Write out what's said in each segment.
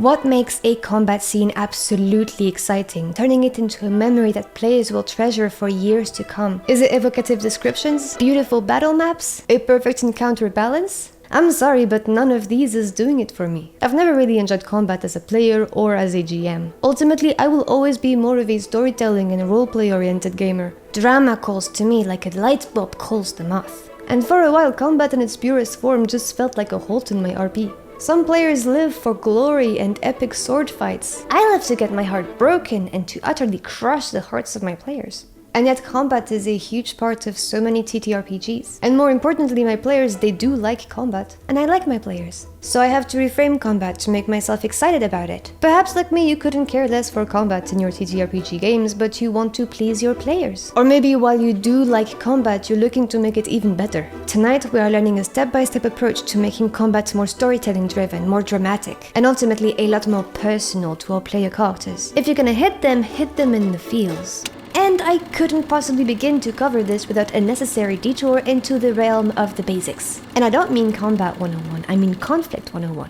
What makes a combat scene absolutely exciting, turning it into a memory that players will treasure for years to come? Is it evocative descriptions? Beautiful battle maps? A perfect encounter balance? I'm sorry, but none of these is doing it for me. I've never really enjoyed combat as a player or as a GM. Ultimately, I will always be more of a storytelling and roleplay oriented gamer. Drama calls to me like a light bulb calls the moth. And for a while, combat in its purest form just felt like a halt in my RP. Some players live for glory and epic sword fights. I love to get my heart broken and to utterly crush the hearts of my players. And yet combat is a huge part of so many TTRPGs. And more importantly, my players, they do like combat. And I like my players. So I have to reframe combat to make myself excited about it. Perhaps like me, you couldn't care less for combat in your TTRPG games, but you want to please your players. Or maybe while you do like combat, you're looking to make it even better. Tonight, we are learning a step-by-step approach to making combat more storytelling driven, more dramatic, and ultimately a lot more personal to our player characters. If you're gonna hit them in the feels. And I couldn't possibly begin to cover this without a necessary detour into the realm of the basics. And I don't mean Combat 101, I mean Conflict 101.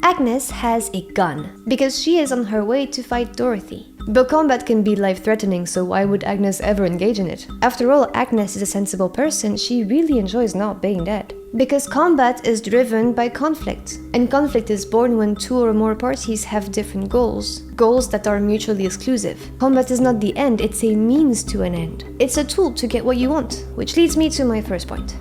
Agnes has a gun, because she is on her way to fight Dorothy. But combat can be life-threatening, so why would Agnes ever engage in it? After all, Agnes is a sensible person, she really enjoys not being dead. Because combat is driven by conflict, and conflict is born when two or more parties have different goals. Goals that are mutually exclusive. Combat is not the end, it's a means to an end. It's a tool to get what you want, which leads me to my first point.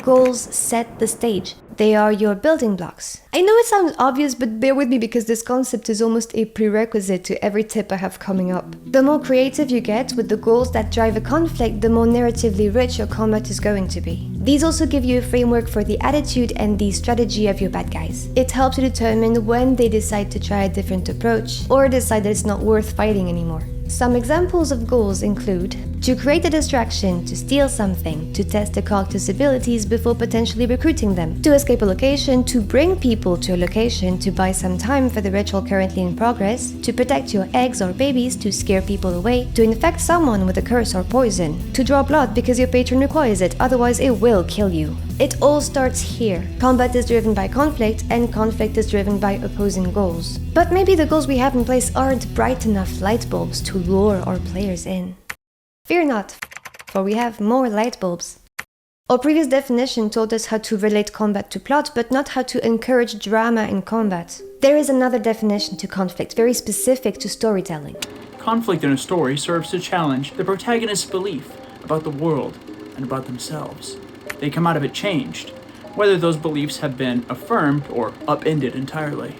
Goals set the stage. They are your building blocks. I know it sounds obvious, but bear with me because this concept is almost a prerequisite to every tip I have coming up. The more creative you get with the goals that drive a conflict, the more narratively rich your combat is going to be. These also give you a framework for the attitude and the strategy of your bad guys. It helps you determine when they decide to try a different approach, or decide that it's not worth fighting anymore. Some examples of goals include to create a distraction, to steal something, to test a character's abilities before potentially recruiting them, to escape a location, to bring people to a location, to buy some time for the ritual currently in progress, to protect your eggs or babies, to scare people away, to infect someone with a curse or poison, to draw blood because your patron requires it, otherwise it will kill you. It all starts here. Combat is driven by conflict, and conflict is driven by opposing goals. But maybe the goals we have in place aren't bright enough light bulbs to lure our players in. Fear not, for we have more light bulbs. Our previous definition told us how to relate combat to plot, but not how to encourage drama in combat. There is another definition to conflict, very specific to storytelling. Conflict in a story serves to challenge the protagonist's belief about the world and about themselves. They come out of it changed, whether those beliefs have been affirmed or upended entirely.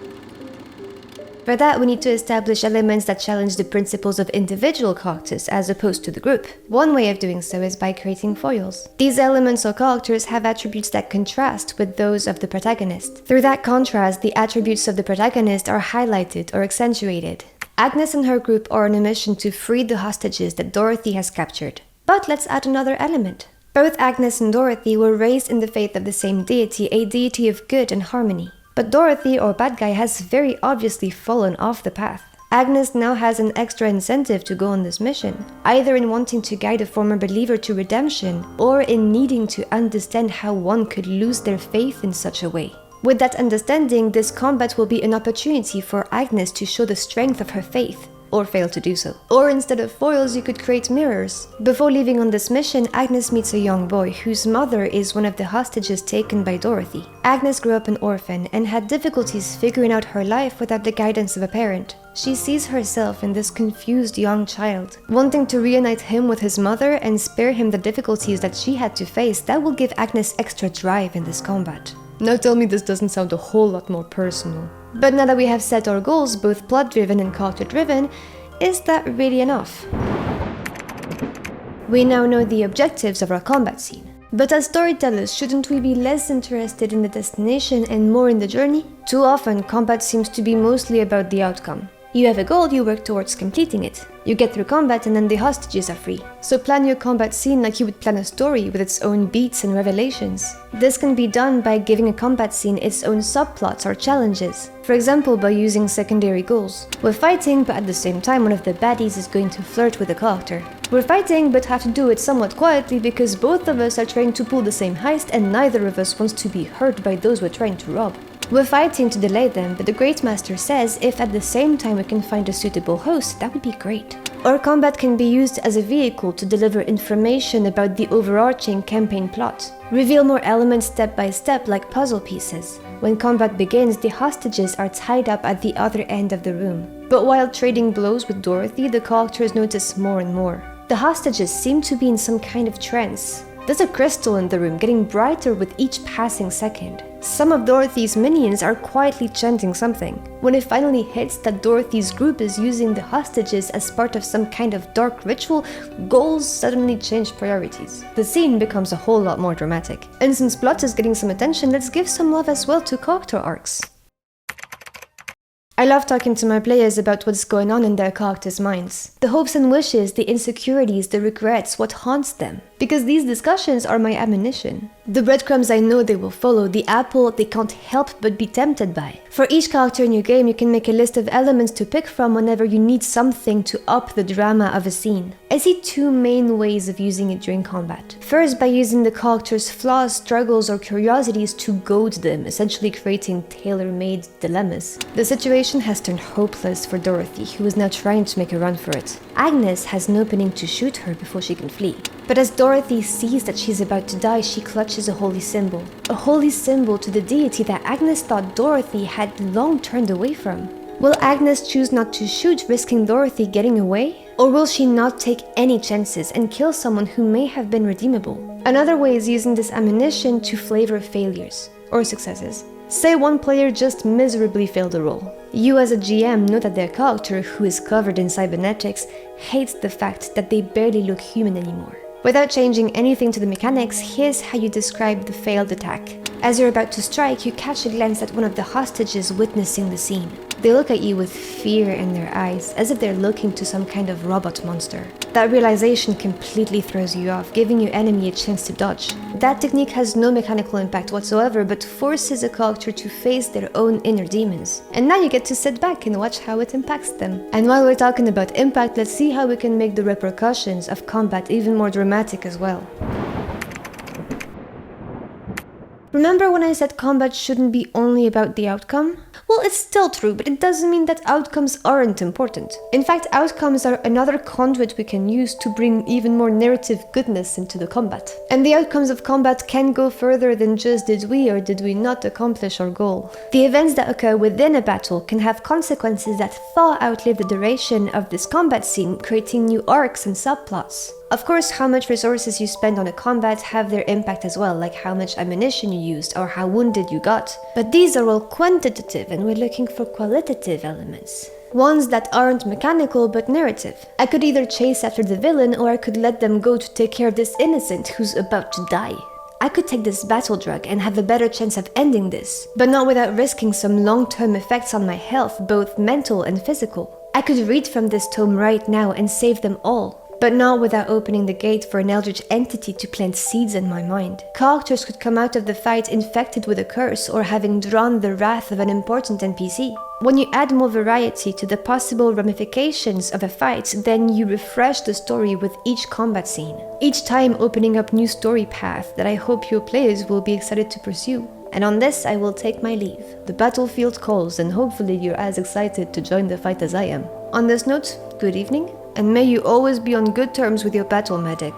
For that, we need to establish elements that challenge the principles of individual characters as opposed to the group. One way of doing so is by creating foils. These elements or characters have attributes that contrast with those of the protagonist. Through that contrast, the attributes of the protagonist are highlighted or accentuated. Agnes and her group are on a mission to free the hostages that Dorothy has captured. But let's add another element. Both Agnes and Dorothy were raised in the faith of the same deity, a deity of good and harmony. But Dorothy, or bad guy, has very obviously fallen off the path. Agnes now has an extra incentive to go on this mission, either in wanting to guide a former believer to redemption, or in needing to understand how one could lose their faith in such a way. With that understanding, this combat will be an opportunity for Agnes to show the strength of her faith, or fail to do so. Or instead of foils, you could create mirrors. Before leaving on this mission, Agnes meets a young boy whose mother is one of the hostages taken by Dorothy. Agnes grew up an orphan and had difficulties figuring out her life without the guidance of a parent. She sees herself in this confused young child, wanting to reunite him with his mother and spare him the difficulties that she had to face. That will give Agnes extra drive in this combat. Now tell me this doesn't sound a whole lot more personal. But now that we have set our goals, both plot-driven and character-driven, is that really enough? We now know the objectives of our combat scene. But as storytellers, shouldn't we be less interested in the destination and more in the journey? Too often, combat seems to be mostly about the outcome. You have a goal, you work towards completing it. You get through combat and then the hostages are free. So plan your combat scene like you would plan a story with its own beats and revelations. This can be done by giving a combat scene its own subplots or challenges. For example, by using secondary goals. We're fighting, but at the same time one of the baddies is going to flirt with a character. We're fighting, but have to do it somewhat quietly because both of us are trying to pull the same heist and neither of us wants to be hurt by those we're trying to rob. We're fighting to delay them, but the Great Master says if at the same time we can find a suitable host, that would be great. Or combat can be used as a vehicle to deliver information about the overarching campaign plot. Reveal more elements step by step like puzzle pieces. When combat begins, the hostages are tied up at the other end of the room. But while trading blows with Dorothy, the characters notice more and more. The hostages seem to be in some kind of trance. There's a crystal in the room getting brighter with each passing second. Some of Dorothy's minions are quietly chanting something. When it finally hits that Dorothy's group is using the hostages as part of some kind of dark ritual, goals suddenly change priorities. The scene becomes a whole lot more dramatic. And since plot is getting some attention, let's give some love as well to character arcs. I love talking to my players about what's going on in their characters' minds. The hopes and wishes, the insecurities, the regrets, what haunts them. Because these discussions are my ammunition. The breadcrumbs I know they will follow, the apple they can't help but be tempted by. For each character in your game, you can make a list of elements to pick from whenever you need something to up the drama of a scene. I see two main ways of using it during combat. First, by using the character's flaws, struggles, or curiosities to goad them, essentially creating tailor-made dilemmas. The situation has turned hopeless for Dorothy, who is now trying to make a run for it. Agnes has an opening to shoot her before she can flee. But as Dorothy sees that she's about to die, she clutches a holy symbol. A holy symbol to the deity that Agnes thought Dorothy had long turned away from. Will Agnes choose not to shoot, risking Dorothy getting away? Or will she not take any chances and kill someone who may have been redeemable? Another way is using this ammunition to flavor failures or successes. Say one player just miserably failed a roll. You as a GM know that their character, who is covered in cybernetics, hates the fact that they barely look human anymore. Without changing anything to the mechanics, here's how you describe the failed attack. As you're about to strike, you catch a glance at one of the hostages witnessing the scene. They look at you with fear in their eyes, as if they're looking to some kind of robot monster. That realization completely throws you off, giving your enemy a chance to dodge. That technique has no mechanical impact whatsoever, but forces a character to face their own inner demons. And now you get to sit back and watch how it impacts them. And while we're talking about impact, let's see how we can make the repercussions of combat even more dramatic as well. Remember when I said combat shouldn't be only about the outcome? Well, it's still true, but it doesn't mean that outcomes aren't important. In fact, outcomes are another conduit we can use to bring even more narrative goodness into the combat. And the outcomes of combat can go further than just did we or did we not accomplish our goal. The events that occur within a battle can have consequences that far outlive the duration of this combat scene, creating new arcs and subplots. Of course, how much resources you spend on a combat have their impact as well, like how much ammunition you used or how wounded you got. But these are all quantitative and we're looking for qualitative elements. Ones that aren't mechanical but narrative. I could either chase after the villain or I could let them go to take care of this innocent who's about to die. I could take this battle drug and have a better chance of ending this, but not without risking some long-term effects on my health, both mental and physical. I could read from this tome right now and save them all, but not without opening the gate for an eldritch entity to plant seeds in my mind. Characters could come out of the fight infected with a curse or having drawn the wrath of an important NPC. When you add more variety to the possible ramifications of a fight, then you refresh the story with each combat scene, each time opening up new story paths that I hope your players will be excited to pursue. And on this, I will take my leave. The battlefield calls, and hopefully you're as excited to join the fight as I am. On this note, good evening, and may you always be on good terms with your battle medic.